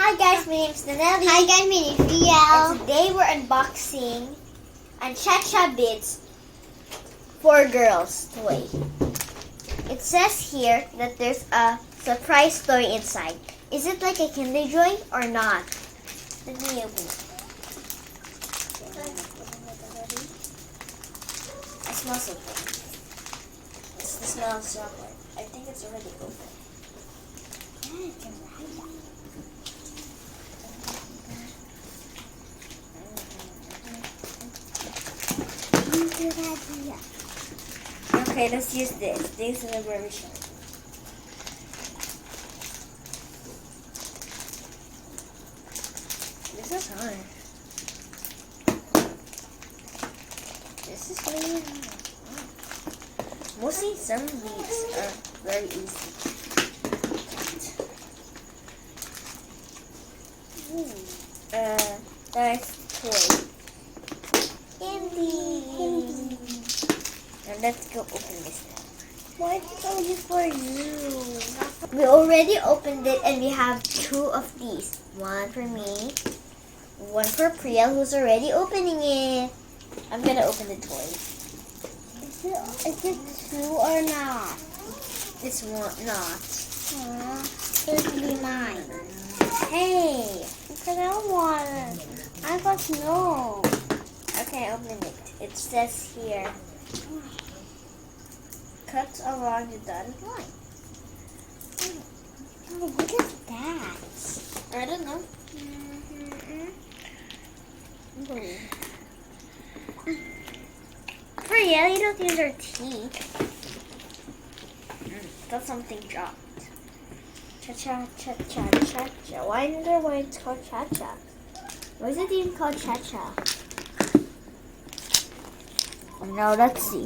Hi guys, my name is Danelle. Hi guys, my name is Prielle. And today we're unboxing a ChaChaBits for girls toy. It says here that there's a surprise toy inside. Is it like a Kinder Joy or not? Let me open it. I smell something. It's the smell of chocolate. I think it's already open. Yeah, it's a rider. Good idea. Okay, let's use this. This is a very short. This is hard. This is really hard. Mostly some of these are very easy. That's toy. Candy. Now let's go open this now. Why is it only for you? We already opened it and we have two of these. One for me, one for Prielle who's already opening it. I'm gonna open the toy. Is it two or not? It's one not. It'll be mine. Hey! Because I don't want it. I got no. Okay, open it. It says here, cut around the dotted line. Oh, what is that? I don't know. Prielle, you don't use your teeth. That's something dropped. Cha-cha. Why wonder why it's called Cha-cha? Why is it even called Cha-cha? Now let's see.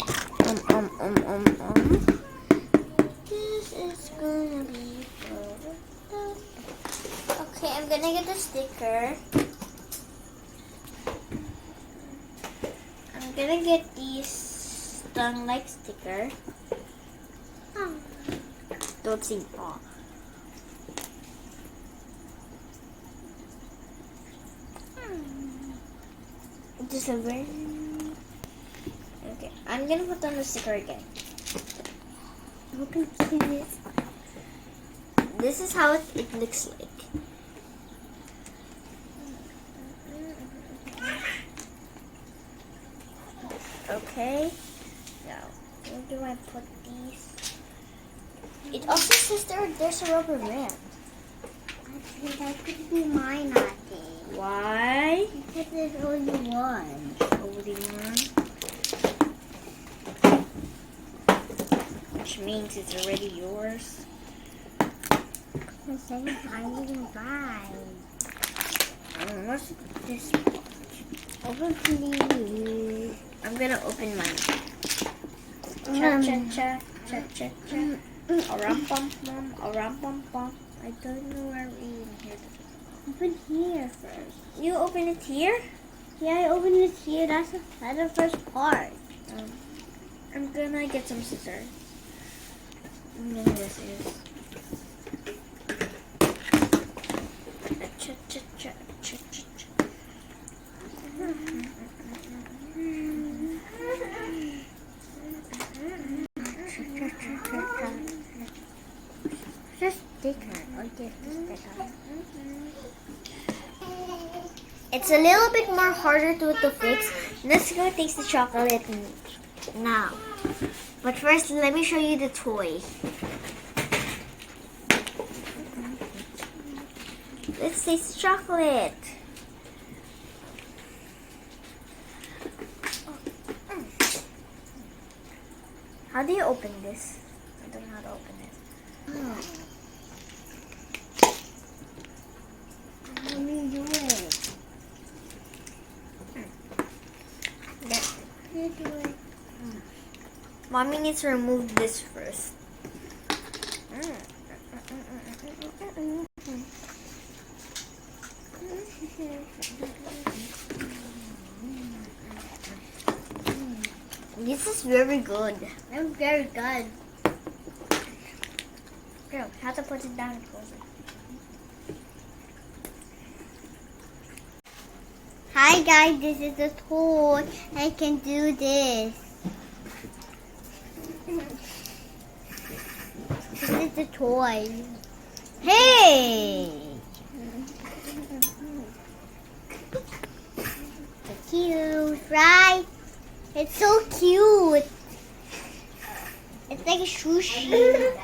This is gonna be good. Okay, I'm gonna get the sticker. I'm gonna get these tongue-like sticker. Don't sing paw. Just a very... Okay, I'm gonna put on the sticker again. Look at this. This is how it looks like. Okay, now where do I put these? It also says there's a rubber band. I think that could be mine, I think. Why? Because there's only one. Only one. Which means it's already yours. Because I didn't buy. What's this? Open please. I'm gonna open mine. Cha-cha-cha. Cha-cha-cha. A-rum-bum-bum. A-rum-bum-bum. I don't know where we even here. Open here first. You open it here? Yeah, I opened it here. That's the first part. I'm gonna get some scissors. I don't know what this is. Cha-cha-cha. Cha-cha-cha. Just sticker. I'll get the sticker. It's a little bit more harder to fix. Let's go taste the chocolate now. But first, let me show you the toy. Let's taste the chocolate. How do you open this? I don't know how to open it. Let me do it. You do it. Mommy needs to remove this first. This is very good. That's very good. Girl, how to put it down closer. Hi guys, this is a toy. I can do this. This is the toy. Hey! It's cute, right? It's so cute. It's like a sushi.